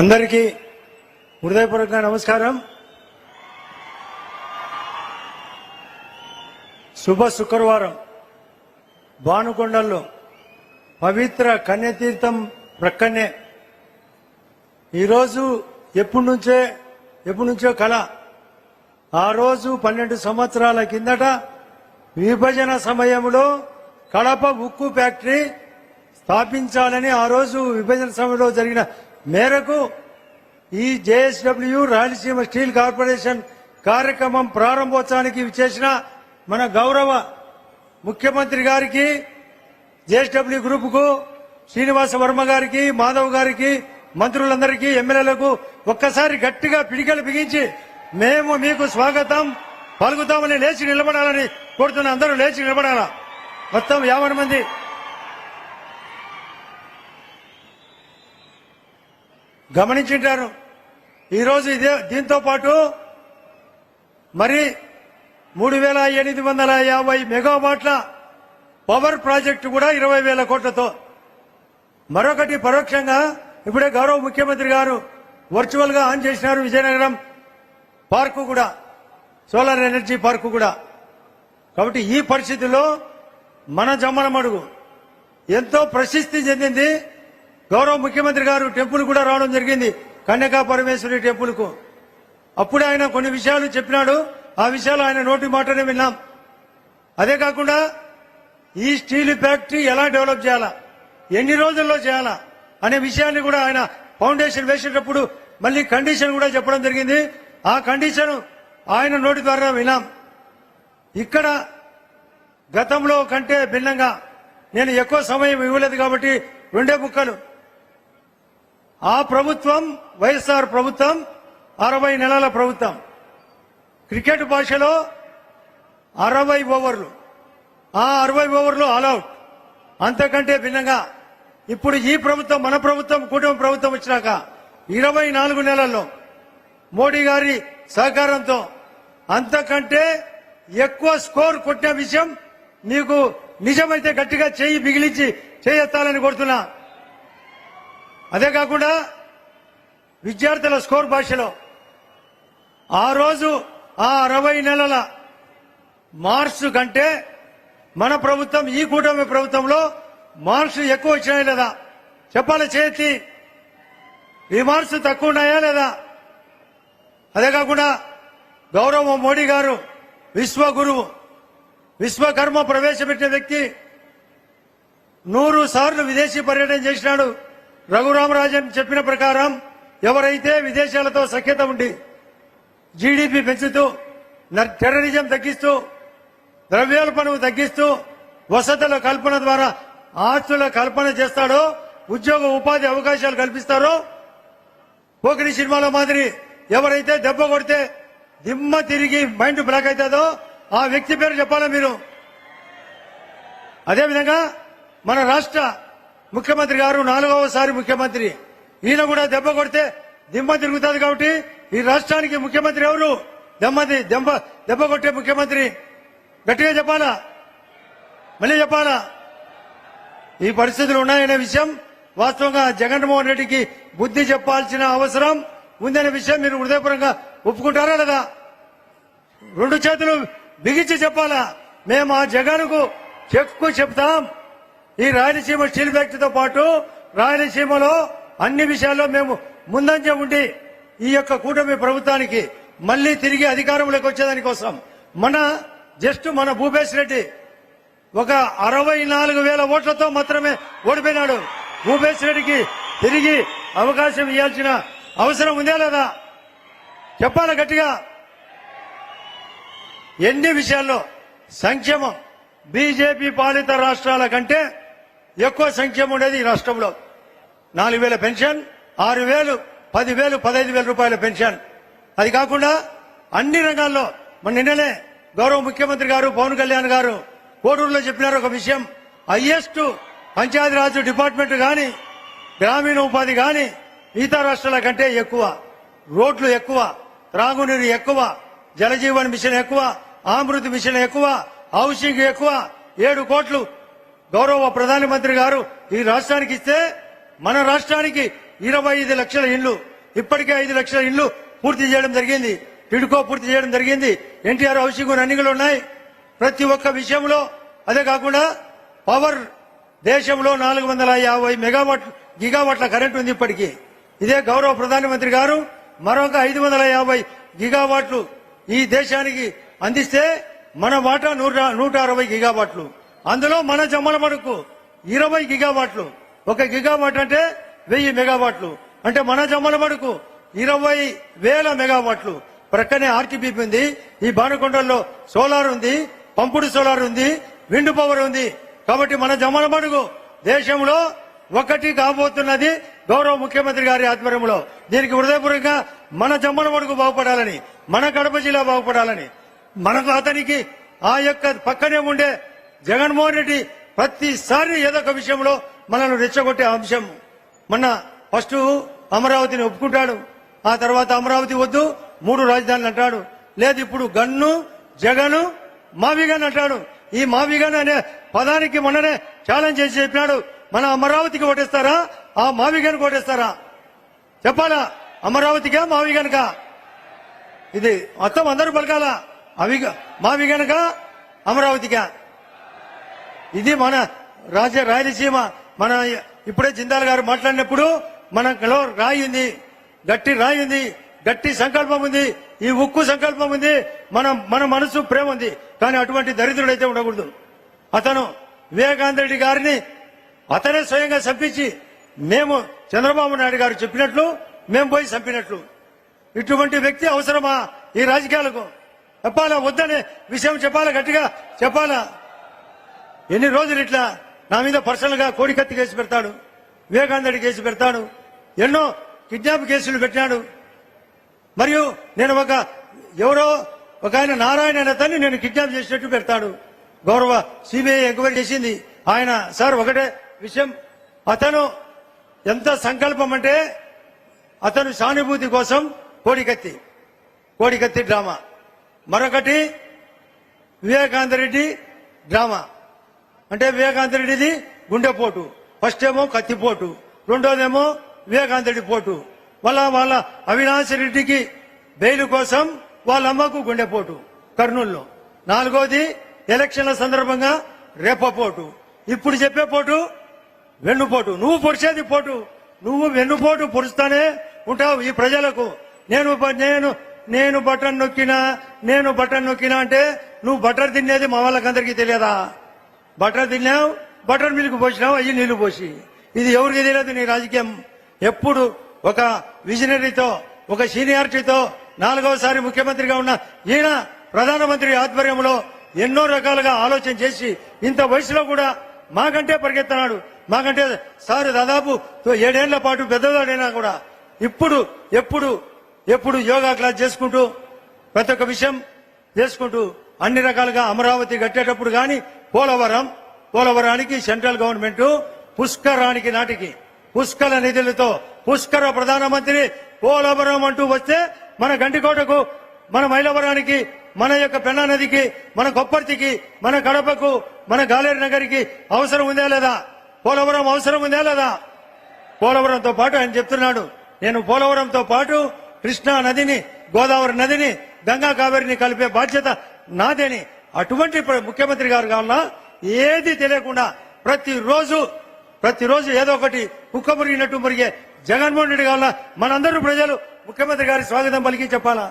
అందరికీ హృదయపూర్వక నమస్కారం. శుభ శుక్రవారం భానుకొండల్లో పవిత్ర కన్యతీర్థం ప్రక్కనే ఈరోజు ఎప్పటి నుంచో కళ. ఆ రోజు 12 సంవత్సరాల కిందట విభజన సమయంలో కడప ఉక్కు ఫ్యాక్టరీ స్థాపించాలని ఆ రోజు విభజన సమయంలో జరిగిన మేరకు ఈ జేఎస్డబ్ల్యూ రాయలసీమ స్టీల్ కార్పొరేషన్ కార్యక్రమం ప్రారంభోత్సవానికి విచ్చేసిన మన గౌరవ ముఖ్యమంత్రి గారికి, జేఎస్డబ్ల్యూ గ్రూప్ కు, శ్రీనివాస వర్మ గారికి, మాధవ్ గారికి, మంత్రులందరికీ, ఎమ్మెల్యేలకు ఒక్కసారి గట్టిగా పిడికలు బిగించి మేము మీకు స్వాగతం పలుకుతామని లేచి నిలబడాలని కోరుతున్న అందరూ లేచి నిలబడాలా. మొత్తం 50 మంది. గమనించుంటారు. ఈరోజు దీంతో పాటు మరి 3850 మెగావాట్ల పవర్ ప్రాజెక్టు కూడా 20,000 కోట్లతో, మరొకటి పరోక్షంగా ఇప్పుడే గౌరవ ముఖ్యమంత్రి గారు వర్చువల్ గా ఆన్ చేసినారు విజయనగరం పార్కు కూడా, సోలార్ ఎనర్జీ పార్కు కూడా. కాబట్టి ఈ పరిస్థితుల్లో మన జమ్మలమడుగు ఎంతో ప్రసిద్ధి చెందింది. గౌరవ ముఖ్యమంత్రి గారు టెంపుల్ కూడా రావడం జరిగింది, కన్యకా పరమేశ్వరి టెంపుల్ కు. అప్పుడే ఆయన కొన్ని విషయాలు చెప్పినాడు. ఆ విషయాలు ఆయన నోటి మాటనే విన్నాం. అదే కాకుండా ఈ స్టీల్ ఫ్యాక్టరీ ఎలా డెవలప్ చేయాలా, ఎన్ని రోజుల్లో చేయాలా అనే విషయాన్ని కూడా ఆయన ఫౌండేషన్ వేసేటప్పుడు మళ్ళీ కండిషన్ కూడా చెప్పడం జరిగింది. ఆ కండిషన్ ఆయన నోటి ద్వారా విన్నాం. ఇక్కడ గతంలో కంటే భిన్నంగా నేను ఎక్కువ సమయం ఇవ్వలేదు కాబట్టి 2 ముక్కలు. ఆ ప్రభుత్వం వైఎస్ఆర్ ప్రభుత్వం 60 నెలల ప్రభుత్వం. క్రికెట్ భాషలో 60 ఓవర్లు. ఆ 60 ఓవర్లు ఆల్అౌట్. అంతకంటే భిన్నంగా ఇప్పుడు ఈ ప్రభుత్వం, మన ప్రభుత్వం, కూటమి ప్రభుత్వం వచ్చినాక 24 నెలల్లో మోడీ గారి సహకారంతో అంతకంటే ఎక్కువ స్కోర్ కొట్టిన విషయం మీకు నిజమైతే గట్టిగా చేయి బిగిలించి చేయెత్తాలని కోరుతున్నా. అదే కాకుండా విద్యార్థుల స్కోర్ భాషలో ఆ రోజు ఆ 60 నెలల మార్క్స్ కంటే మన ప్రభుత్వం, ఈ కూటమి ప్రభుత్వంలో మార్క్స్ ఎక్కువ వచ్చినాయా లేదా చెప్పాలి చేతి. ఈ మార్క్స్ తక్కువ ఉన్నాయా లేదా? అదే కాకుండా గౌరవ మోడీ గారు విశ్వగురువు, విశ్వకర్మ ప్రవేశపెట్టిన వ్యక్తి, 100 సార్లు విదేశీ పర్యటన చేసినాడు. రఘురామరాజన్ చెప్పిన ప్రకారం ఎవరైతే విదేశాలతో సఖ్యత ఉండి జీడీపీ పెంచుతూ, టెర్రరిజం తగ్గిస్తూ, ద్రవ్యోల్బణం తగ్గిస్తూ, వసతుల కల్పన ద్వారా ఆస్తుల కల్పన చేస్తాడో, ఉద్యోగ ఉపాధి అవకాశాలు కల్పిస్తారో, పోకిరి సినిమాలో మాదిరి ఎవరైతే దెబ్బ కొడితే దిమ్మ తిరిగి మైండ్ బ్లాక్ అవుతుందో ఆ వ్యక్తి పేరు చెప్పాలా మీరు. అదేవిధంగా మన రాష్ట్ర ముఖ్యమంత్రి గారు 4వసారి ముఖ్యమంత్రి. ఈయన కూడా దెబ్బ కొడితే దిమ్మ తిరుగుతుంది. కాబట్టి ఈ రాష్ట్రానికి ముఖ్యమంత్రి ఎవరు? దెబ్బ కొట్టే ముఖ్యమంత్రి. గట్టిగా చెప్పాలా, మళ్ళీ చెప్పాలా. ఈ పరిస్థితులు ఉన్నాయనే విషయం వాస్తవంగా జగన్మోహన్ రెడ్డికి బుద్ధి చెప్పాల్సిన అవసరం ఉందనే విషయం మీరు హృదయపూర్వకంగా ఒప్పుకుంటారా లేదా? 2 చేతులు బిగించి చెప్పాలా. మేము ఆ జగన్కు చెక్కు చెప్తాం. ఈ రాయలసీమ స్టీల్ ఫ్యాక్టరీతో పాటు రాయలసీమలో అన్ని విషయాల్లో మేము ముందంజ ఉండి ఈ యొక్క కూటమి ప్రభుత్వానికి మళ్లీ తిరిగి అధికారంలోకి వచ్చేదానికోసం మన భూపేశ్ రెడ్డి ఒక 64,000 ఓట్లతో మాత్రమే ఓడిపోయినాడు. భూపేశ్ రెడ్డికి తిరిగి అవకాశం ఇవ్వాల్సిన అవసరం ఉందా లేదా చెప్పాలా గట్టిగా. ఎన్ని విషయాల్లో సంక్షేమం బీజేపీ పాలిత రాష్ట్రాల కంటే ఎక్కువ సంక్షేమం ఉండేది ఈ రాష్ట్రంలో. 4,000 పెన్షన్, 6,000, 10,000, 15,000 రూపాయల పెన్షన్. అది కాకుండా అన్ని రంగాల్లో నిన్ననే గౌరవ ముఖ్యమంత్రి గారు పవన్ కళ్యాణ్ గారు కోడూరులో చెప్పినారు ఒక విషయం. హైయెస్ట్ పంచాయతీరాజ్ డిపార్ట్మెంట్ గాని, గ్రామీణ ఉపాధి గాని మిగతా రాష్ట్రాల కంటే ఎక్కువ. రోడ్లు ఎక్కువ, త్రాగునీరు ఎక్కువ, జలజీవన్ మిషన్ ఎక్కువ, అమృత్ మిషన్ ఎక్కువ, హౌసింగ్ ఎక్కువ. 7 కోట్లు గౌరవ ప్రధానమంత్రి గారు ఈ రాష్ట్రానికి ఇస్తే మన రాష్ట్రానికి 25 లక్షల ఇండ్లు, ఇప్పటికే 5 లక్షల ఇండ్లు పూర్తి చేయడం జరిగింది. టిడ్కో పూర్తి చేయడం జరిగింది. ఎన్టీఆర్ హౌసింగ్ అన్ని కూడా ఉన్నాయి. ప్రతి ఒక్క విషయంలో అదే కాకుండా పవర్ దేశంలో 450 గిగావాట్ల కరెంట్ ఉంది ఇప్పటికీ. ఇదే గౌరవ ప్రధానమంత్రి గారు మరొక 550 గిగావాట్లు ఈ దేశానికి అందిస్తే మన వాటా 160 గిగావాట్లు. అందులో మన జమ్మలమడుకు 20 గిగావాట్లు. 1 గిగావాట్ అంటే 1000 మెగావాట్లు. అంటే మన జమ్మలమడుకు 20,000 మెగావాట్లు. ప్రక్కనే ఆర్టీపీపీ ఉంది. ఈ బాణకొండల్లో సోలార్ ఉంది, పంపుడు సోలార్ ఉంది, విండ్ పవర్ ఉంది. కాబట్టి మన జమ్మలమడుగు దేశంలో ఒకటి కాబోతున్నది గౌరవ ముఖ్యమంత్రి గారి ఆధ్వర్యంలో. దీనికి హృదయపూర్వకంగా మన జమ్మలమడుగు బాగుపడాలని, మన కడప జిల్లా బాగుపడాలని, మనకు అతనికి ఆ యొక్క పక్కనే ఉండే జగన్మోహన్ రెడ్డి ప్రతిసారి ఏదో ఒక విషయంలో మనల్ని రెచ్చగొట్టే అంశం. మొన్న ఫస్ట్ అమరావతిని ఒప్పుకుంటాడు, ఆ తర్వాత అమరావతి వద్దు 3 రాజధానులు అంటాడు. లేదు ఇప్పుడు గన్ను జగను మావిగన్ అంటాడు. ఈ మావిగన్ అనే పదానికి మొన్ననే ఛాలెంజ్ చేసి చెప్పినాడు, మన అమరావతికి ఓటేస్తారా ఆ మావిగన్ ఓటేస్తారా చెప్పాలా? అమరావతిగా మావిగన్కా? ఇది మొత్తం అందరూ పలకాల. మావిగనక అమరావతిగా? ఇది మన రాయలసీమ. మన ఇప్పుడే జిందాల్ గారు మాట్లాడినప్పుడు మనలో రాయి ఉంది, గట్టి రాయి ఉంది, గట్టి సంకల్పం ఉంది, ఈ ఉక్కు సంకల్పం ఉంది, మన మనసు ప్రేమ ఉంది. కానీ అటువంటి దరిద్రుడైతే ఉండకూడదు. అతను వివేకానంద రెడ్డి గారిని అతనే స్వయంగా చంపించి మేము చంద్రబాబు నాయుడు గారు చెప్పినట్లు మేము పోయి చంపినట్లు. ఇటువంటి వ్యక్తి అవసరమా ఈ రాజకీయాలకు? చెప్పాలా వద్దనే విషయం చెప్పాలా, గట్టిగా చెప్పాలా? ఎన్ని రోజులు ఇట్లా నా మీద పర్సనల్ గా కోడికత్తి కేసు పెడతాడు, వివేకానంద రెడ్డి కేసు పెడతాడు, ఎన్నో కిడ్నాప్ కేసులు పెట్టాడు. మరియు నేను ఎవరో ఒక ఆయన నారాయణ అనే అతన్ని నేను కిడ్నాప్ చేసినట్టు పెడతాడు. గౌరవ సిబిఐ ఎంక్వైరీ చేసింది. ఆయన సార్ ఒకటే విషయం, అతను ఎంత సంకల్పం అంటే అతను సానుభూతి కోసం కోడికత్తి డ్రామా, మరొకటి వివేకానంద రెడ్డి డ్రామా. అంటే వివేకానంద రెడ్డిది గుండెపోటు, ఫస్ట్ ఏమో కత్తిపోటు, రెండోదేమో వివేకానంద రెడ్డి పోటు, వాళ్ళ అవినాష్ రెడ్డికి బెయిల్ కోసం వాళ్ళ అమ్మకు గుండెపోటు కర్నూలులో, నాలుగోది ఎలక్షన్ల సందర్భంగా రేపపోటు, ఇప్పుడు చెప్పే పోటు వెన్నుపోటు. నువ్వు పొడిచేది పోటు, నువ్వు వెన్నుపోటు పొడుస్తానే ఉంటావు ఈ ప్రజలకు. నేను బటన్ నొక్కినా అంటే నువ్వు బటర్ తినేది మా వాళ్ళకందరికీ తెలియదా? బటర్ తిన్నావు, బటర్ మిల్క్ పోసినావు, అయ్యి నీళ్లు పోసి. ఇది ఎవరికి తెలియదు నీ రాజకీయం. ఎప్పుడు ఒక విజనరీతో, ఒక సీనియారిటీతో 4వసారి ముఖ్యమంత్రిగా ఉన్న ఈయన ప్రధానమంత్రి ఆధ్వర్యంలో ఎన్నో రకాలుగా ఆలోచన చేసి ఇంత వయసులో కూడా మాకంటే పరిగెత్తనాడు. మాకంటే సార్ దాదాపు 7 ఏళ్ల పాటు పెద్దవాడైనా కూడా ఎప్పుడు యోగా క్లాస్ చేసుకుంటూ ప్రతి ఒక్క విషయం చేసుకుంటూ అన్ని రకాలుగా అమరావతి కట్టేటప్పుడు గాని పోలవరానికి సెంట్రల్ గవర్నమెంట్ పుష్కరానికి నాటికి పుష్కల నిధులతో పుష్కర ప్రధానమంత్రి పోలవరం అంటూ వస్తే మన గండికోటకు, మన మైలవరానికి, మన యొక్క పెన్నా నదికి, మన కొప్పర్తికి, మన కడపకు, మన గాలేరు నగరికి అవసరం ఉందా లేదా? పోలవరం అవసరం ఉందా లేదా? పోలవరంతో పాటు ఆయన చెప్తున్నాడు, నేను పోలవరంతో పాటు కృష్ణా నదిని, గోదావరి నదిని, గంగా కావేరిని కలిపే బాధ్యత నాదేని. అటువంటి ముఖ్యమంత్రి గారు కావాలన్నా ఏది తెలియకుండా ప్రతిరోజు ఏదో ఒకటి కుక్క మురిగినట్టు మురిగే జగన్మోహన్ రెడ్డి కావాలన్నా మనందరూ ప్రజలు ముఖ్యమంత్రి గారి స్వాగతం పలికి చెప్పాలా?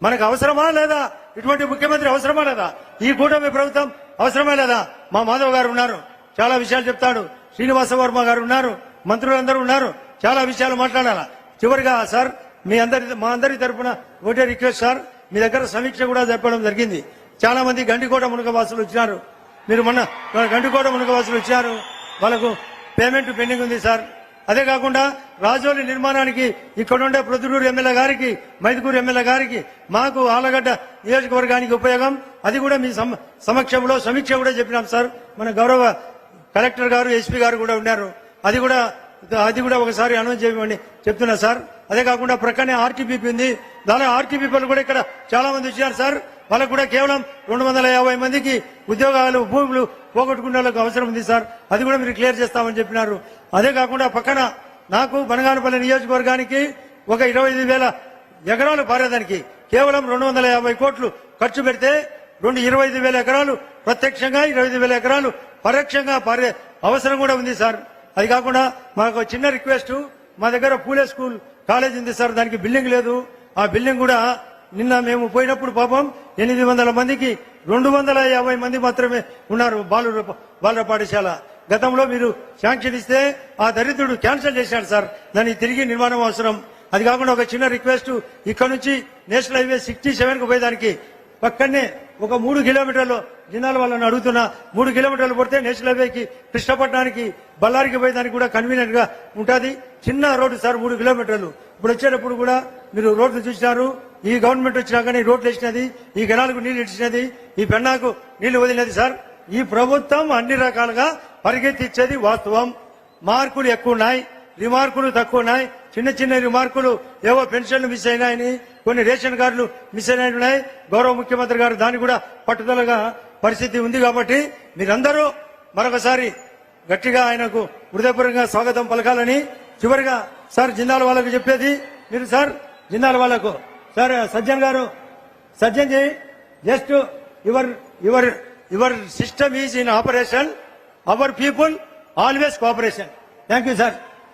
మనకు అవసరమా లేదా? ఇటువంటి ముఖ్యమంత్రి అవసరమా లేదా? ఈ కూటమి ప్రభుత్వం అవసరమా లేదా? మా మాధవ్ గారు ఉన్నారు, చాలా విషయాలు చెప్తాడు. శ్రీనివాస వర్మ గారు ఉన్నారు, మంత్రులందరూ ఉన్నారు, చాలా విషయాలు మాట్లాడాలా. చివరిగా సార్ మా అందరి తరఫున ఒకటే రిక్వెస్ట్ సార్, మీ దగ్గర సమీక్ష కూడా చెప్పడం జరిగింది. చాలా మంది గండికోట మునకవాసులు వచ్చినారు. మీరు మొన్న గండికోట మునకవాసులు వచ్చారు, వాళ్ళకు పేమెంట్ పెండింగ్ ఉంది సార్. అదే కాకుండా రాజోలి నిర్మాణానికి ఇక్కడ ఉండే ప్రొద్దుటూరు ఎమ్మెల్యే గారికి, మైదుకూరు ఎమ్మెల్యే గారికి, మాకు ఆలగడ్డ నియోజకవర్గానికి ఉపయోగం. అది కూడా మీ సమక్షంలో సమీక్ష కూడా చెప్పినాం సార్. మన గౌరవ కలెక్టర్ గారు, ఎస్పీ గారు కూడా ఉన్నారు. అది కూడా ఒకసారి అనౌన్స్ చేయమని చెప్తున్నా సార్. అదే కాకుండా ప్రక్కనే ఆర్టీపీపీ ఉంది. దాని ఆర్టీపీపీలు కూడా ఇక్కడ చాలా మంది వచ్చారు సార్. వాళ్ళకు కూడా కేవలం 250 మందికి ఉద్యోగాలు, భూములు పోగొట్టుకునే వాళ్ళకు అవసరం ఉంది సార్. అది కూడా మీరు క్లియర్ చేస్తామని చెప్పినారు. అదే కాకుండా పక్కన నాకు బనగానపల్లి నియోజకవర్గానికి ఒక 25,000 ఎకరాలు పారేదానికి కేవలం 250 కోట్లు ఖర్చు పెడితే 25,000 ఎకరాలు ప్రత్యక్షంగా 25,000 ఎకరాలు పరోక్షంగా పారే అవసరం కూడా ఉంది సార్. అది కాకుండా మాకు చిన్న రిక్వెస్ట్, మా దగ్గర పూలే స్కూల్ కాలేజ్ ఉంది సార్, దానికి బిల్డింగ్ లేదు. ఆ బిల్డింగ్ కూడా నిన్న మేము పోయినప్పుడు పాపం 800 మందికి 250 మంది మాత్రమే ఉన్నారు బాలుర పాఠశాల. గతంలో మీరు శాంక్షన్ ఇస్తే ఆ దరిద్రుడు క్యాన్సిల్ చేశాడు సార్, దానికి తిరిగి నిర్మాణం అవసరం. అది కాకుండా ఒక చిన్న రిక్వెస్ట్, ఇక్కడ నుంచి నేషనల్ హైవే 67 కు పోయేదానికి పక్కనే ఒక 3 కిలోమీటర్లు జిల్లాల వాళ్ళని అడుగుతున్నా, 3 కిలోమీటర్లు పడితే నేషనల్ హైవేకి కృష్ణపట్నానికి బళ్ళారికి పోయేదానికి కూడా కన్వీనియంట్ గా ఉంటుంది. చిన్న రోడ్డు సార్, 3 కిలోమీటర్లు. ఇప్పుడు వచ్చేటప్పుడు కూడా మీరు రోడ్లు చూసినారు, ఈ గవర్నమెంట్ వచ్చినాకనే రోడ్లు వేసినది, ఈ గెలాలకు నీళ్లు ఇచ్చినది, ఈ పెన్నాకు నీళ్లు వదిలినది సార్. ఈ ప్రభుత్వం అన్ని రకాలుగా పరిగెత్తిచ్చేది వాస్తవం. మార్కులు ఎక్కువ ఉన్నాయి, రిమార్కులు తక్కువ ఉన్నాయి. చిన్న చిన్న రిమార్కులు, ఏవో పెన్షన్లు మిస్ అయినాయని, కొన్ని రేషన్ కార్డులు మిస్ అయినాయి. గౌరవ ముఖ్యమంత్రి గారు దాన్ని కూడా పట్టుదలగా పరిస్థితి ఉంది. కాబట్టి మీరందరూ మరొకసారి గట్టిగా ఆయనకు హృదయపూర్వకంగా స్వాగతం పలకాలని. చివరిగా సార్ జిందాల్ వాళ్ళకు చెప్పేది, మీరు సార్ జిందాల్ వాళ్ళకు సార్ సజ్జన్ గారు, Sajjan ji, just your system is in operation, our people always cooperation. Thank you sir.